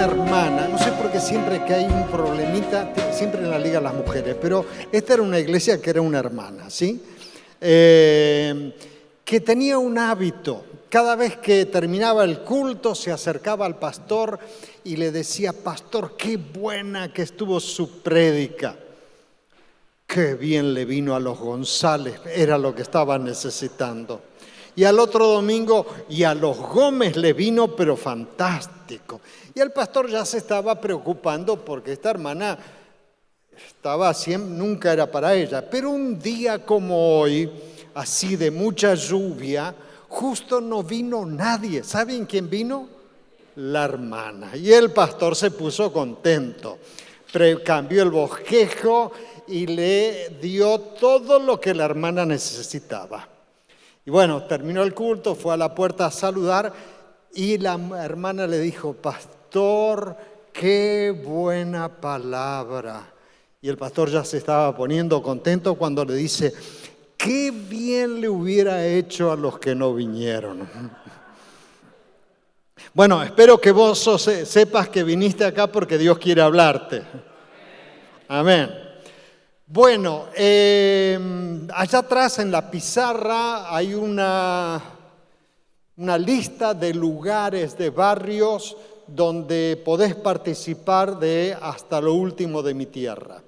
hermana, no sé por qué siempre que hay un problemita, siempre en la liga las mujeres, pero esta era una iglesia que era una hermana, ¿sí? Que tenía un hábito. Cada vez que terminaba el culto se acercaba al pastor y le decía: pastor, qué buena que estuvo su prédica. Qué bien le vino a los González, era lo que estaban necesitando. Y al otro domingo, y a los Gómez le vino, pero fantástico. Y el pastor ya se estaba preocupando porque esta hermana estaba siempre, nunca era para ella. Pero un día como hoy, así de mucha lluvia, justo no vino nadie. ¿Saben quién vino? La hermana. Y el pastor se puso contento. Cambió el bosquejo y le dio todo lo que la hermana necesitaba. Y bueno, terminó el culto, fue a la puerta a saludar y la hermana le dijo: pastor, qué buena palabra. Y el pastor ya se estaba poniendo contento cuando le dice: qué bien le hubiera hecho a los que no vinieron. Bueno, espero que vos sepas que viniste acá porque Dios quiere hablarte. Amén. Bueno, allá atrás en la pizarra hay una lista de lugares, de barrios donde podés participar de Hasta lo Último de Mi Tierra.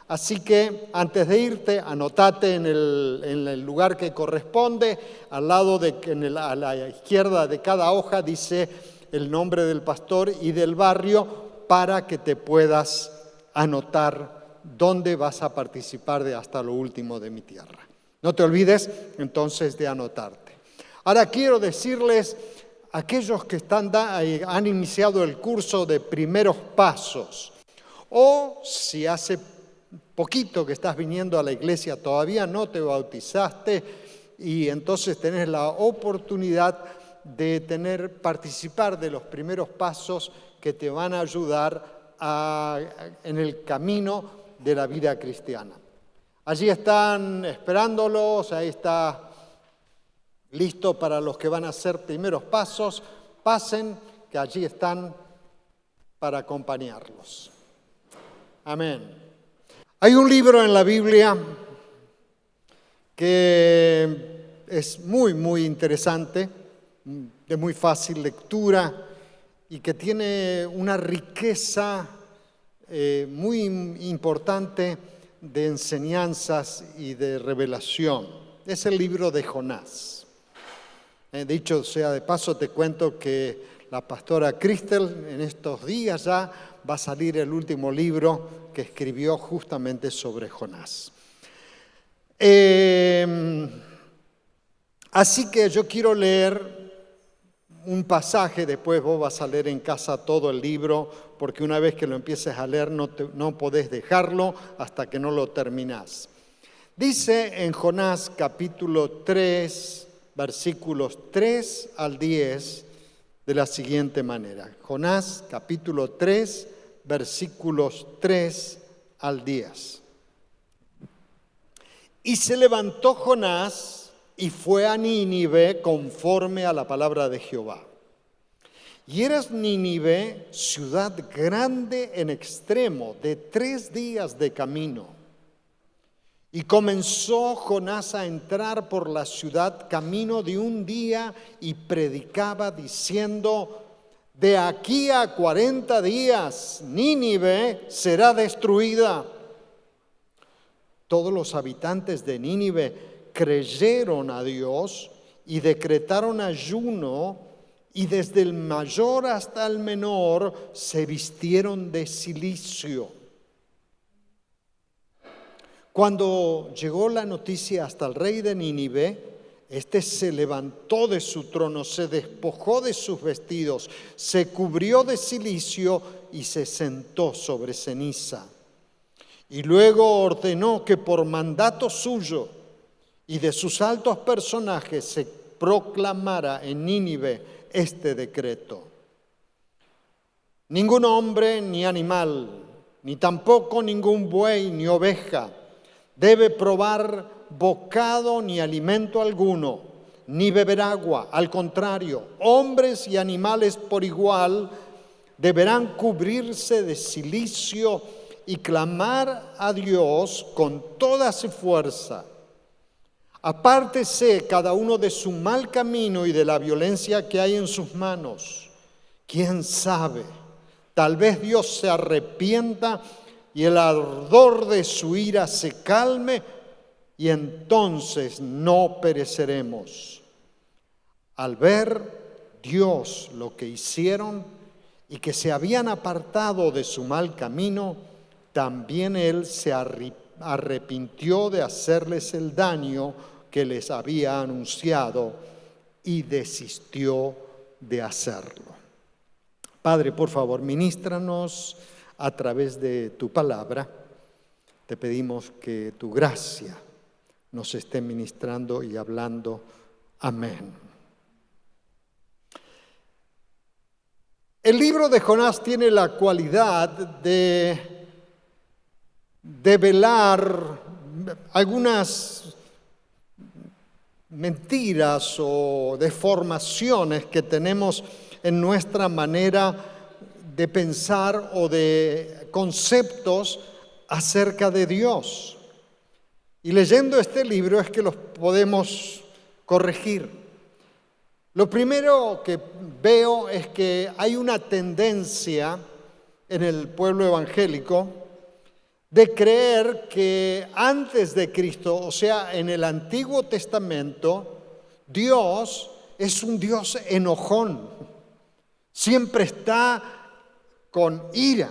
Así que antes de irte, anotate en el lugar que corresponde. Al lado a la izquierda de cada hoja dice el nombre del pastor y del barrio para que te puedas anotar dónde vas a participar de Hasta lo Último de Mi Tierra. No te olvides entonces de anotarte. Ahora quiero decirles, aquellos que han iniciado el curso de primeros pasos, o si hace poquito que estás viniendo a la iglesia, todavía no te bautizaste y entonces tenés la oportunidad de participar de los primeros pasos que te van a ayudar en el camino de la vida cristiana. Allí están esperándolos, ahí está listo para los que van a hacer primeros pasos. Pasen, que allí están para acompañarlos. Amén. Hay un libro en la Biblia que es muy, muy interesante, de muy fácil lectura y que tiene una riqueza muy importante de enseñanzas y de revelación. Es el libro de Jonás. Dicho sea de paso, te cuento que la pastora Cristel en estos días ya va a salir el último libro que escribió justamente sobre Jonás. Así que yo quiero leer un pasaje, después vos vas a leer en casa todo el libro, porque una vez que lo empieces a leer no podés dejarlo hasta que no lo terminás. Dice en Jonás capítulo 3, versículos 3 al 10, de la siguiente manera. Jonás capítulo 3, versículos 3 al 10. Y se levantó Jonás y fue a Nínive conforme a la palabra de Jehová. Y era Nínive ciudad grande en extremo, de 3 días de camino. Y comenzó Jonás a entrar por la ciudad camino de 1 día y predicaba diciendo: de aquí a 40 días Nínive será destruida. Todos los habitantes de Nínive creyeron a Dios y decretaron ayuno, y desde el mayor hasta el menor se vistieron de cilicio. Cuando llegó la noticia hasta el rey de Nínive, este se levantó de su trono, se despojó de sus vestidos, se cubrió de cilicio y se sentó sobre ceniza. Y luego ordenó que por mandato suyo y de sus altos personajes se proclamara en Nínive este decreto: ningún hombre ni animal, ni tampoco ningún buey ni oveja debe probar bocado ni alimento alguno, ni beber agua. Al contrario, hombres y animales por igual deberán cubrirse de cilicio y clamar a Dios con toda su fuerza. Apártese cada uno de su mal camino y de la violencia que hay en sus manos. ¿Quién sabe? Tal vez Dios se arrepienta y el ardor de su ira se calme y entonces no pereceremos. Al ver Dios lo que hicieron y que se habían apartado de su mal camino, también Él se arrepintió de hacerles el daño que les había anunciado y desistió de hacerlo. Padre, por favor, ministranos a través de tu palabra. Te pedimos que tu gracia nos esté ministrando y hablando. Amén. El libro de Jonás tiene la cualidad de develar algunas mentiras o deformaciones que tenemos en nuestra manera de pensar o de conceptos acerca de Dios. Y leyendo este libro es que los podemos corregir. Lo primero que veo es que hay una tendencia en el pueblo evangélico de creer que antes de Cristo, o sea, en el Antiguo Testamento, Dios es un Dios enojón. Siempre está con ira.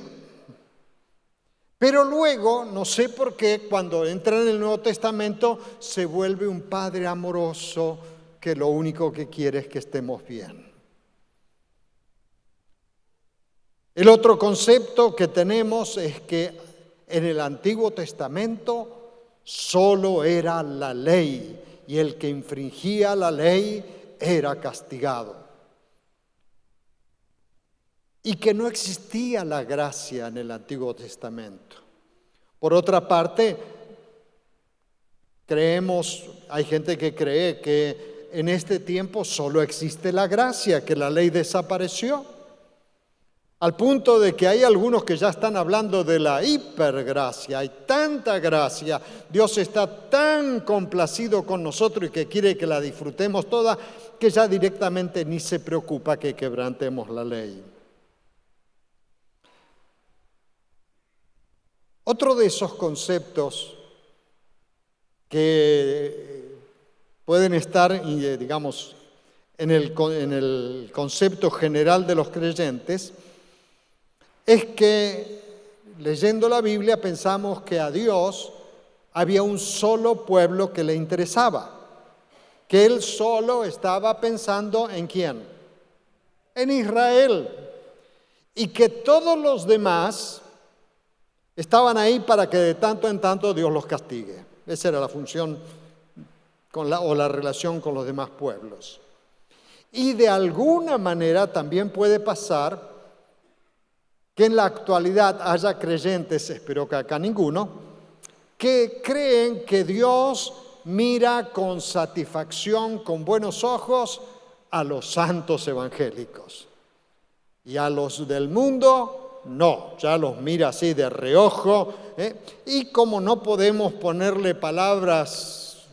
Pero luego, no sé por qué, cuando entra en el Nuevo Testamento, se vuelve un Padre amoroso que lo único que quiere es que estemos bien. El otro concepto que tenemos es que en el Antiguo Testamento solo era la ley y el que infringía la ley era castigado. Y que no existía la gracia en el Antiguo Testamento. Por otra parte, hay gente que cree que en este tiempo solo existe la gracia, que la ley desapareció. Al punto de que hay algunos que ya están hablando de la hipergracia. Hay tanta gracia, Dios está tan complacido con nosotros y que quiere que la disfrutemos toda, que ya directamente ni se preocupa que quebrantemos la ley. Otro de esos conceptos que pueden estar, digamos, en el concepto general de los creyentes, es que leyendo la Biblia pensamos que a Dios había un solo pueblo que le interesaba, que Él solo estaba pensando ¿en quién? En Israel, y que todos los demás estaban ahí para que de tanto en tanto Dios los castigue. Esa era la función o la relación con los demás pueblos. Y de alguna manera también puede pasar que en la actualidad haya creyentes, espero que acá ninguno, que creen que Dios mira con satisfacción, con buenos ojos, a los santos evangélicos. Y a los del mundo, no, ya los mira así de reojo. Y como no podemos ponerle palabras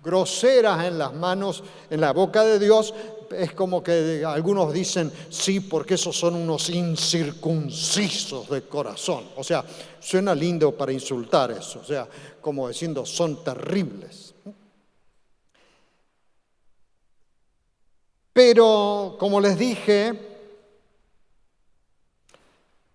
groseras en las manos, en la boca de Dios, es como que algunos dicen, sí, porque esos son unos incircuncisos de corazón. O sea, suena lindo para insultar eso, o sea, como diciendo, son terribles. Pero, como les dije,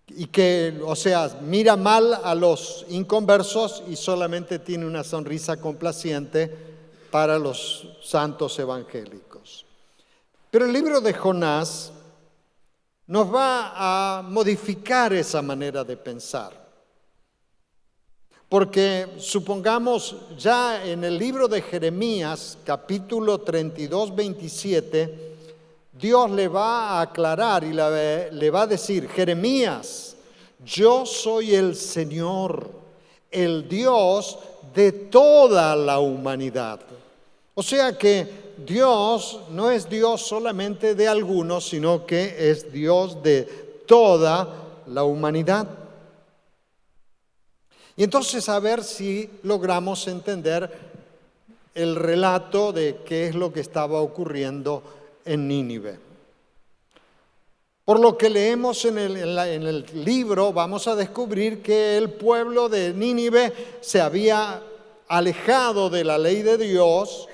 y que, o sea, mira mal a los inconversos y solamente tiene una sonrisa complaciente para los santos evangélicos. Pero el libro de Jonás nos va a modificar esa manera de pensar. Porque supongamos ya en el libro de Jeremías, capítulo 32, 27, Dios le va a aclarar y le va a decir, Jeremías, yo soy el Señor, el Dios de toda la humanidad. O sea que Dios no es Dios solamente de algunos, sino que es Dios de toda la humanidad. Y entonces a ver si logramos entender el relato de qué es lo que estaba ocurriendo en Nínive. Por lo que leemos en el libro, vamos a descubrir que el pueblo de Nínive se había alejado de la ley de Dios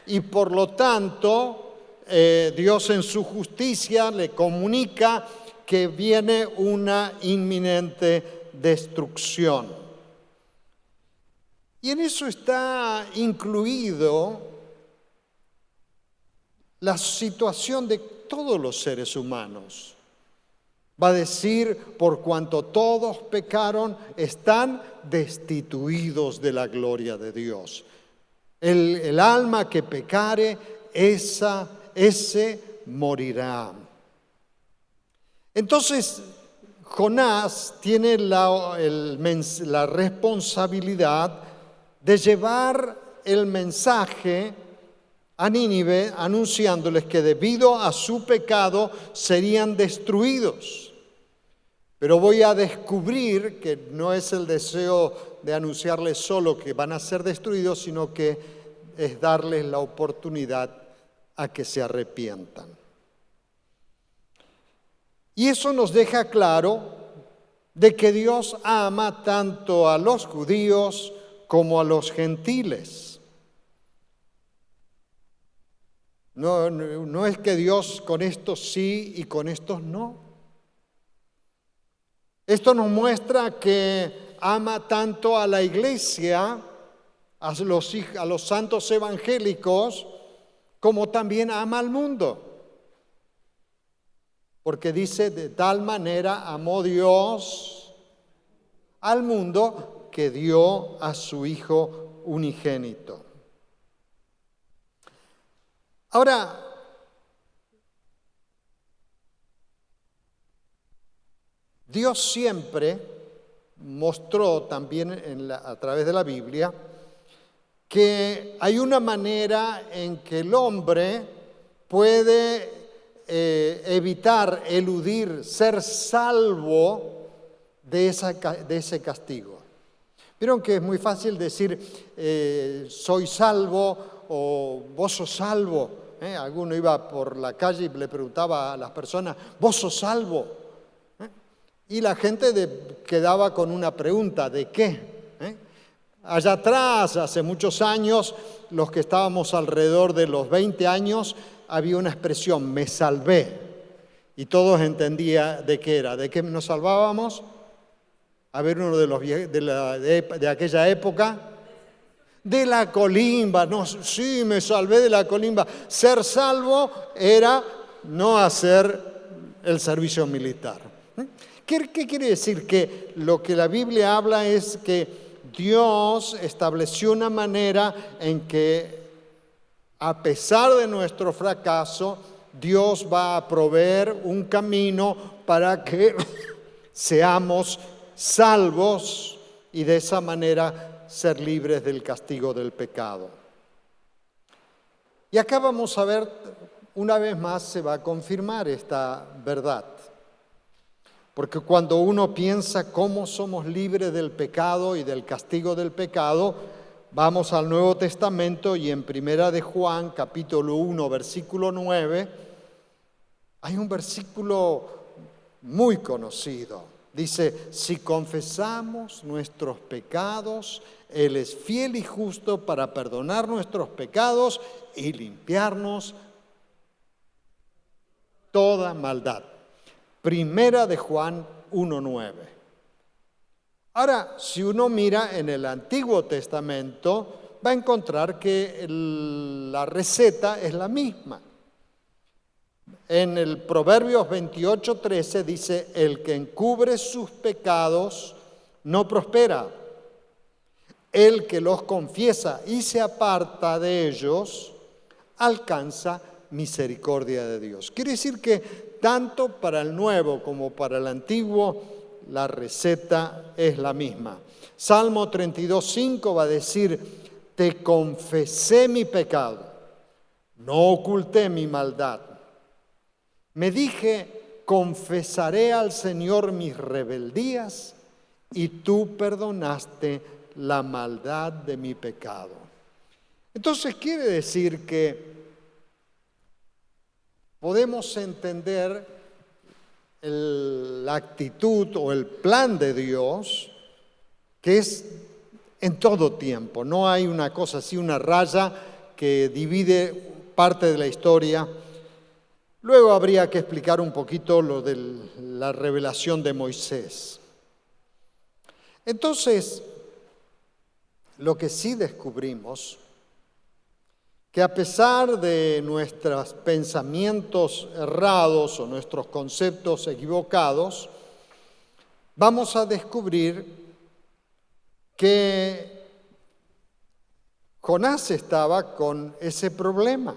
y por lo tanto Dios en su justicia le comunica que viene una inminente destrucción. Y en eso está incluido la situación de todos los seres humanos. Va a decir, por cuanto todos pecaron, están destituidos de la gloria de Dios. El alma que pecare, ese morirá. Entonces, Jonás tiene la responsabilidad de llevar el mensaje a Nínive, anunciándoles que debido a su pecado serían destruidos. Pero voy a descubrir que no es el deseo de anunciarles solo que van a ser destruidos, sino que es darles la oportunidad a que se arrepientan. Y eso nos deja claro de que Dios ama tanto a los judíos como a los gentiles. No es que Dios con estos sí y con estos no. Esto nos muestra que ama tanto a la iglesia, a los santos evangélicos, como también ama al mundo. Porque dice, de tal manera amó Dios al mundo que dio a su Hijo unigénito. Ahora, Dios siempre mostró también a través de la Biblia que hay una manera en que el hombre puede eludir ser salvo de ese castigo. Vieron que es muy fácil decir soy salvo o vos sos salvo. Alguno iba por la calle y le preguntaba a las personas, ¿vos sos salvo? Y la gente quedaba con una pregunta, ¿de qué? Allá atrás, hace muchos años, los que estábamos alrededor de los 20 años, había una expresión, me salvé. Y todos entendían de qué era. ¿De qué nos salvábamos? A ver, uno de aquella época. De la colimba. No, sí, me salvé de la colimba. Ser salvo era no hacer el servicio militar. ¿Qué quiere decir? Que lo que la Biblia habla es que Dios estableció una manera en que a pesar de nuestro fracaso, Dios va a proveer un camino para que seamos salvos y de esa manera ser libres del castigo del pecado. Y acá vamos a ver, una vez más se va a confirmar esta verdad. Porque cuando uno piensa cómo somos libres del pecado y del castigo del pecado, vamos al Nuevo Testamento y en Primera de Juan, capítulo 1, versículo 9, hay un versículo muy conocido. Dice, si confesamos nuestros pecados, Él es fiel y justo para perdonar nuestros pecados y limpiarnos toda maldad. Primera de Juan 1:9. Ahora, si uno mira en el Antiguo Testamento, va a encontrar que la receta es la misma. En el Proverbios 28:13 dice, el que encubre sus pecados no prospera. El que los confiesa y se aparta de ellos, alcanza misericordia de Dios. Quiere decir que tanto para el Nuevo como para el Antiguo, la receta es la misma. Salmo 32:5 va a decir, te confesé mi pecado, no oculté mi maldad. Me dije, confesaré al Señor mis rebeldías y tú perdonaste la maldad de mi pecado. Entonces quiere decir que podemos entender la actitud o el plan de Dios, que es en todo tiempo. No hay una cosa así, una raya que divide parte de la historia. Luego habría que explicar un poquito lo de la revelación de Moisés. Entonces, lo que sí descubrimos, que a pesar de nuestros pensamientos errados o nuestros conceptos equivocados, vamos a descubrir que Jonás estaba con ese problema.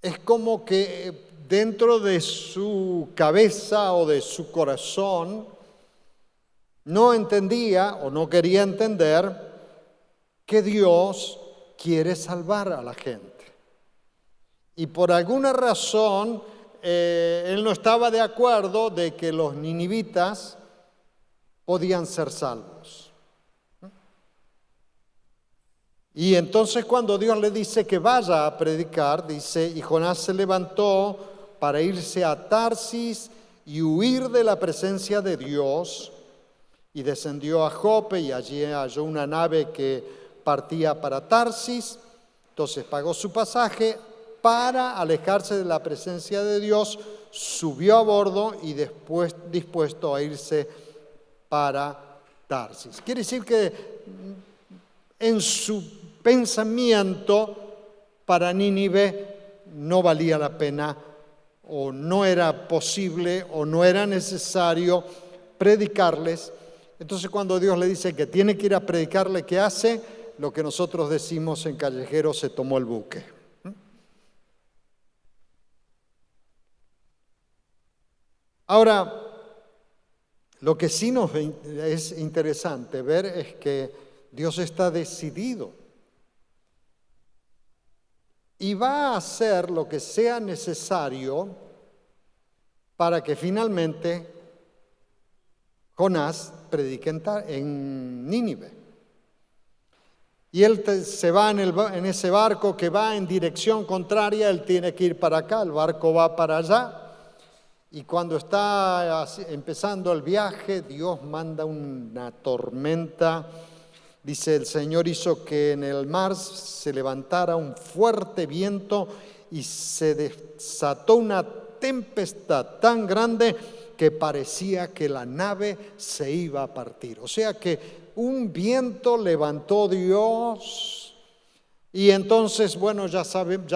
Es como que dentro de su cabeza o de su corazón no entendía o no quería entender que Dios quiere salvar a la gente. Y por alguna razón, él no estaba de acuerdo de que los ninivitas podían ser salvos. Y entonces cuando Dios le dice que vaya a predicar, dice, y Jonás se levantó para irse a Tarsis y huir de la presencia de Dios, y descendió a Jope y allí halló una nave que partía para Tarsis. Entonces pagó su pasaje para alejarse de la presencia de Dios, subió a bordo y después dispuesto a irse para Tarsis. Quiere decir que en su pensamiento para Nínive no valía la pena o no era posible o no era necesario predicarles. Entonces cuando Dios le dice que tiene que ir a predicarle, ¿qué hace? Lo que nosotros decimos en callejero, se tomó el buque. Ahora, lo que sí nos es interesante ver es que Dios está decidido y va a hacer lo que sea necesario para que finalmente Jonás predique en Nínive. Y él se va en ese barco que va en dirección contraria, él tiene que ir para acá, el barco va para allá. Y cuando está empezando el viaje, Dios manda una tormenta. Dice, el Señor hizo que en el mar se levantara un fuerte viento y se desató una tempestad tan grande que parecía que la nave se iba a partir. O sea que un viento levantó Dios. Y entonces, bueno, ya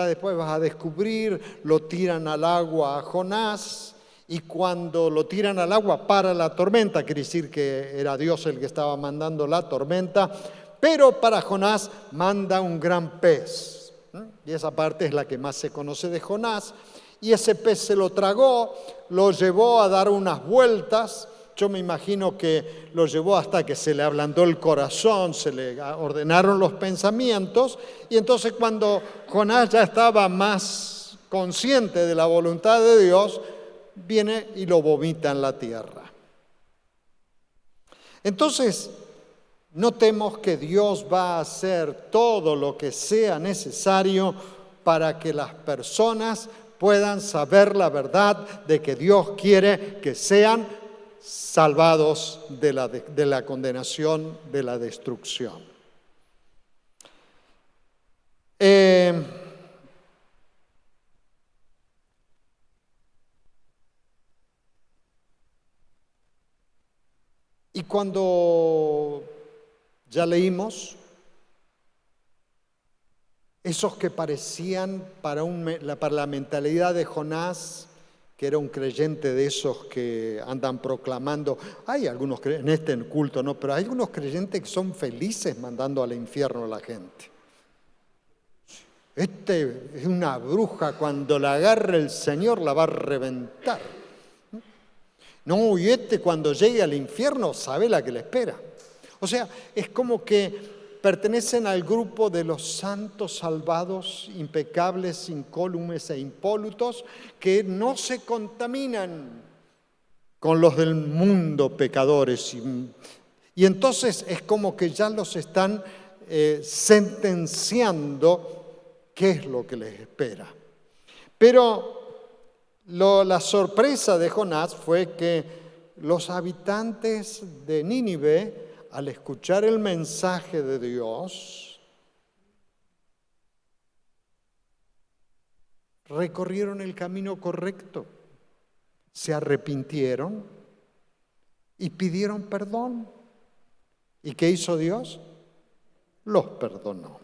después vas a descubrir, lo tiran al agua a Jonás. Y cuando lo tiran al agua para la tormenta, quiere decir que era Dios el que estaba mandando la tormenta, pero para Jonás manda un gran pez. Y esa parte es la que más se conoce de Jonás. Y ese pez se lo tragó, lo llevó a dar unas vueltas. Yo me imagino que lo llevó hasta que se le ablandó el corazón, se le ordenaron los pensamientos. Y entonces cuando Jonás ya estaba más consciente de la voluntad de Dios, viene y lo vomita en la tierra. Entonces, notemos que Dios va a hacer todo lo que sea necesario para que las personas puedan saber la verdad de que Dios quiere que sean salvados de la condenación, de la destrucción. Y cuando ya leímos, esos que parecían para la mentalidad de Jonás, que era un creyente de esos que andan proclamando, hay algunos en este culto, no, pero hay algunos creyentes que son felices mandando al infierno a la gente. Este es una bruja, cuando la agarre el Señor la va a reventar. No, y cuando llegue al infierno sabe la que le espera. O sea, es como que pertenecen al grupo de los santos salvados, impecables, incólumes e impolutos, que no se contaminan con los del mundo pecadores. Y entonces es como que ya los están sentenciando qué es lo que les espera. Pero la sorpresa de Jonás fue que los habitantes de Nínive, al escuchar el mensaje de Dios, recorrieron el camino correcto, se arrepintieron y pidieron perdón. ¿Y qué hizo Dios? Los perdonó.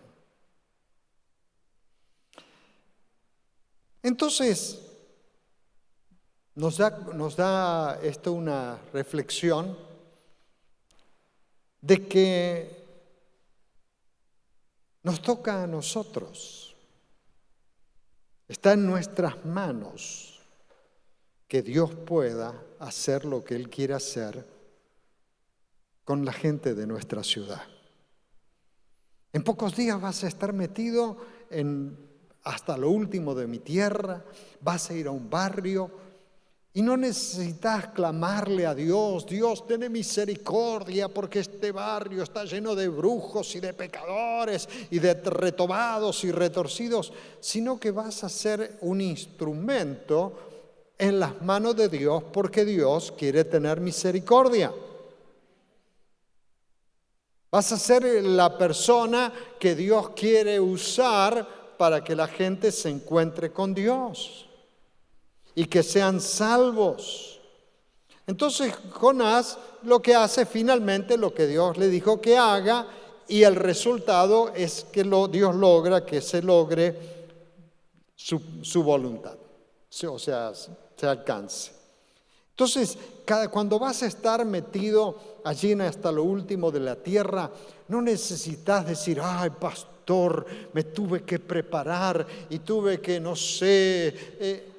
Entonces, nos da esto una reflexión de que nos toca a nosotros. Está en nuestras manos que Dios pueda hacer lo que Él quiere hacer con la gente de nuestra ciudad. En pocos días vas a estar metido hasta lo último de mi tierra, vas a ir a un barrio y no necesitas clamarle a Dios, Dios, ten misericordia porque este barrio está lleno de brujos y de pecadores y de retobados y retorcidos, sino que vas a ser un instrumento en las manos de Dios porque Dios quiere tener misericordia. Vas a ser la persona que Dios quiere usar para que la gente se encuentre con Dios y que sean salvos. Entonces Jonás lo que hace finalmente lo que Dios le dijo que haga, y el resultado es que Dios logra que se logre su voluntad, o sea, se alcance. Entonces, cuando vas a estar metido allí hasta lo último de la tierra, no necesitas decir, ay, pastor, me tuve que preparar y tuve que, no sé.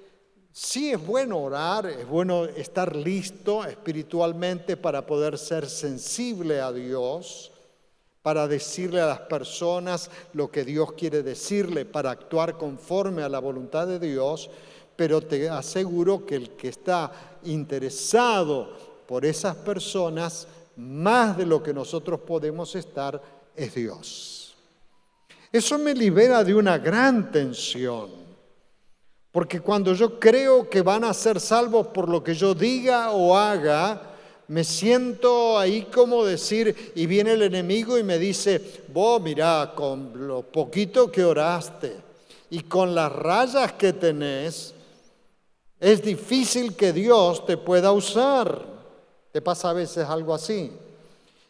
Sí es bueno orar, es bueno estar listo espiritualmente para poder ser sensible a Dios, para decirle a las personas lo que Dios quiere decirle, para actuar conforme a la voluntad de Dios, pero te aseguro que el que está interesado por esas personas, más de lo que nosotros podemos estar, es Dios. Eso me libera de una gran tensión. Porque cuando yo creo que van a ser salvos por lo que yo diga o haga, me siento ahí como decir, y viene el enemigo y me dice, vos mirá, con lo poquito que oraste y con las rayas que tenés, es difícil que Dios te pueda usar. ¿Te pasa a veces algo así?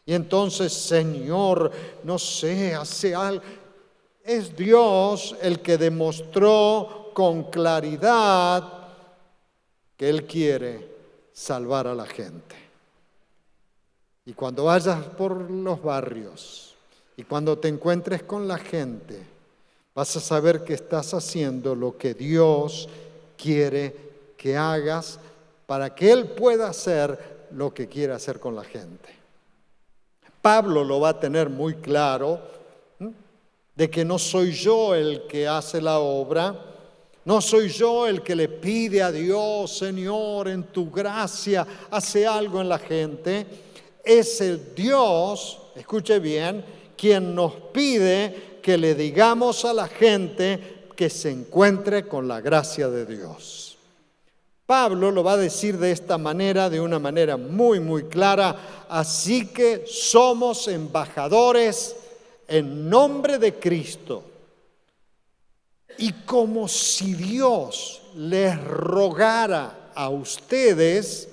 Y entonces, Señor, no sé, hace algo. Es Dios el que demostró con claridad que Él quiere salvar a la gente. Y cuando vayas por los barrios y cuando te encuentres con la gente, vas a saber que estás haciendo lo que Dios quiere que hagas para que Él pueda hacer lo que quiere hacer con la gente. Pablo lo va a tener muy claro, de que no soy yo el que hace la obra. No soy yo el que le pide a Dios, Señor, en tu gracia, hace algo en la gente. Es el Dios, escuche bien, quien nos pide que le digamos a la gente que se encuentre con la gracia de Dios. Pablo lo va a decir de esta manera, de una manera muy, muy clara. Así que somos embajadores en nombre de Cristo. Y como si Dios les rogara a ustedes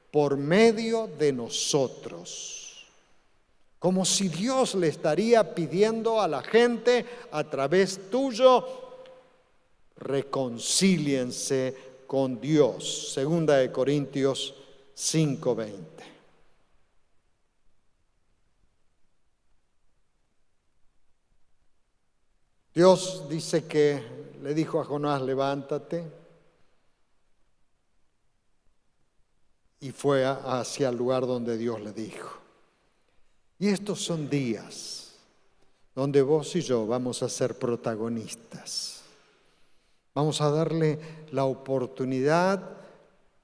por medio de nosotros. Como si Dios le estaría pidiendo a la gente a través tuyo, reconcíliense con Dios. Segunda de Corintios 5:20. Dios dice que le dijo a Jonás, levántate, y fue hacia el lugar donde Dios le dijo. Y estos son días donde vos y yo vamos a ser protagonistas. Vamos a darle la oportunidad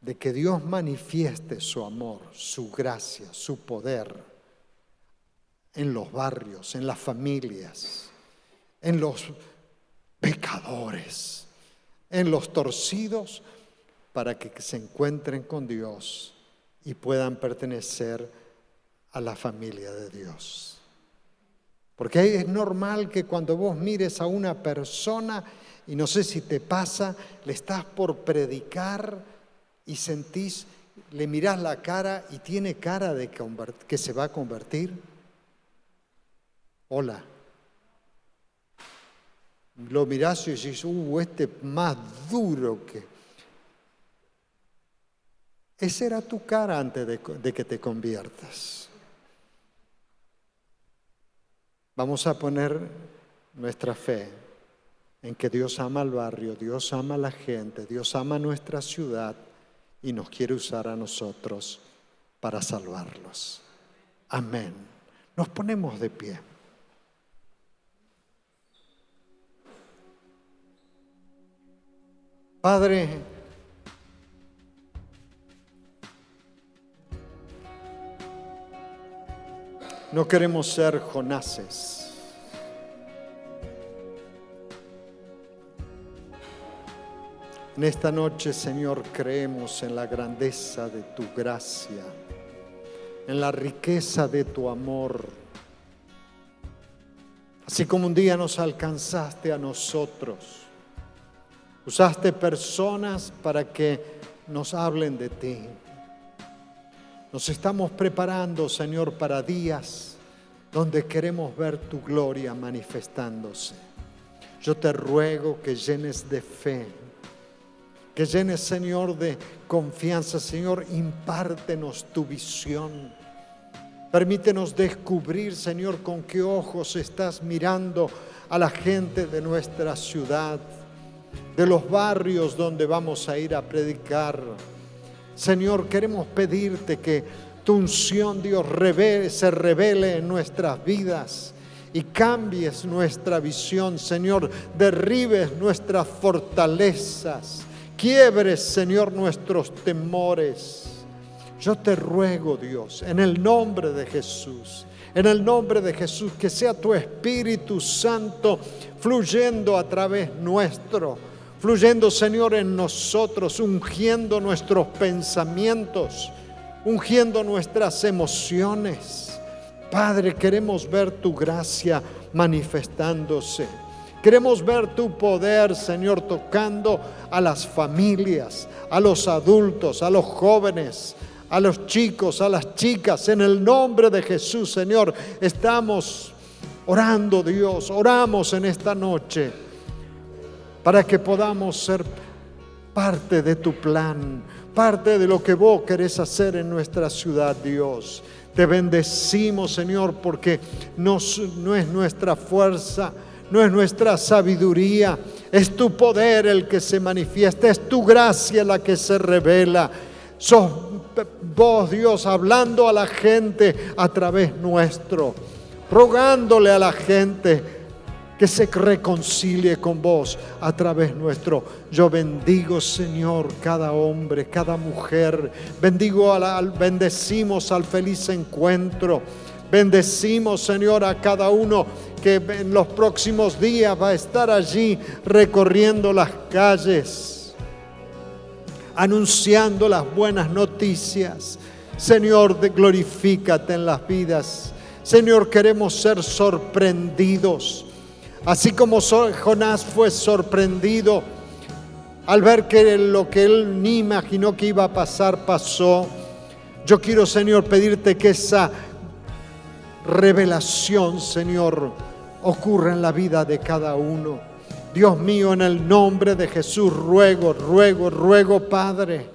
de que Dios manifieste su amor, su gracia, su poder en los barrios, en las familias, en los pecadores, en los torcidos, para que se encuentren con Dios y puedan pertenecer a la familia de Dios. Porque es normal que cuando vos mires a una persona, y no sé si te pasa, le estás por predicar y sentís, le mirás la cara y tiene cara de que se va a convertir. Hola. Lo mirás y decís, este más duro que... Esa era tu cara antes de que te conviertas. Vamos a poner nuestra fe en que Dios ama al barrio, Dios ama a la gente, Dios ama nuestra ciudad y nos quiere usar a nosotros para salvarlos. Amén. Nos ponemos de pie. Padre, no queremos ser Jonases. En esta noche, Señor, creemos en la grandeza de tu gracia, en la riqueza de tu amor. Así como un día nos alcanzaste a nosotros, usaste personas para que nos hablen de ti. Nos estamos preparando, Señor, para días donde queremos ver tu gloria manifestándose. Yo te ruego que llenes de fe, que llenes, Señor, de confianza. Señor, impártenos tu visión. Permítenos descubrir, Señor, con qué ojos estás mirando a la gente de nuestra ciudad, de los barrios donde vamos a ir a predicar. Señor, queremos pedirte que tu unción, Dios, se revele en nuestras vidas y cambies nuestra visión, Señor. Derribes nuestras fortalezas, quiebres, Señor, nuestros temores. Yo te ruego, Dios, en el nombre de Jesús, que sea tu Espíritu Santo fluyendo a través nuestro, fluyendo, Señor, en nosotros, ungiendo nuestros pensamientos, ungiendo nuestras emociones. Padre, queremos ver tu gracia manifestándose. Queremos ver tu poder, Señor, tocando a las familias, a los adultos, a los jóvenes, a los chicos, a las chicas. En el nombre de Jesús, Señor, estamos orando, Dios, oramos en esta noche para que podamos ser parte de tu plan, parte de lo que vos querés hacer en nuestra ciudad, Dios. Te bendecimos, Señor, porque no es nuestra fuerza, no es nuestra sabiduría, es tu poder el que se manifiesta, es tu gracia la que se revela. Sos vos, Dios, hablando a la gente a través nuestro, rogándole a la gente que se reconcilie con vos a través nuestro. Yo bendigo, Señor, cada hombre, cada mujer. Bendecimos al feliz encuentro. Bendecimos, Señor, a cada uno que en los próximos días va a estar allí recorriendo las calles, anunciando las buenas noticias. Señor, glorifícate en las vidas. Señor, queremos ser sorprendidos. Así como Jonás fue sorprendido al ver que lo que él ni imaginó que iba a pasar, pasó. Yo quiero, Señor, pedirte que esa revelación, Señor, ocurra en la vida de cada uno. Dios mío, en el nombre de Jesús, ruego, Padre.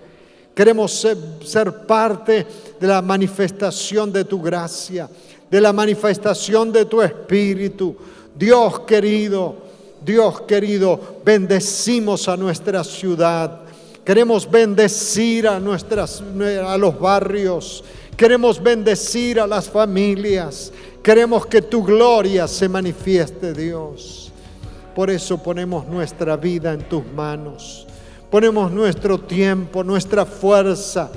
Queremos ser parte de la manifestación de tu gracia, de la manifestación de tu Espíritu. Dios querido, bendecimos a nuestra ciudad. Queremos bendecir a los barrios. Queremos bendecir a las familias. Queremos que tu gloria se manifieste, Dios. Por eso ponemos nuestra vida en tus manos. Ponemos nuestro tiempo, nuestra fuerza.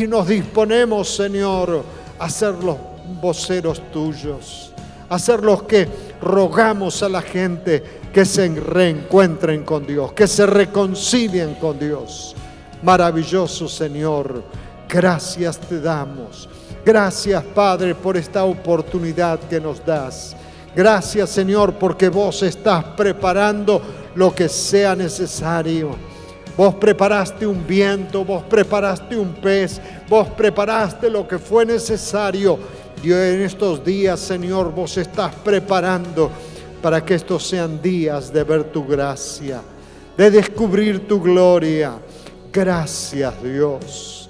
Nos disponemos, Señor, a ser los voceros tuyos. A ser los que rogamos a la gente que se reencuentren con Dios, que se reconcilien con Dios. Maravilloso, Señor. Gracias te damos. Gracias, Padre, por esta oportunidad que nos das. Gracias, Señor, porque vos estás preparando lo que sea necesario. Vos preparaste un viento, vos preparaste un pez, vos preparaste lo que fue necesario. Y en estos días, Señor, vos estás preparando para que estos sean días de ver tu gracia, de descubrir tu gloria. Gracias, Dios.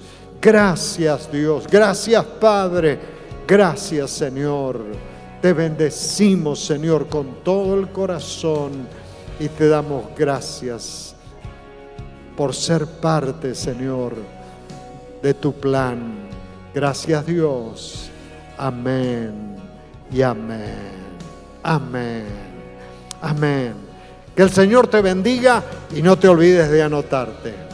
Gracias, Dios. Gracias, Padre. Gracias, Señor. Te bendecimos, Señor, con todo el corazón y te damos gracias por ser parte, Señor, de tu plan. Gracias, Dios. Amén y amén. Amén. Amén. Que el Señor te bendiga y no te olvides de anotarte.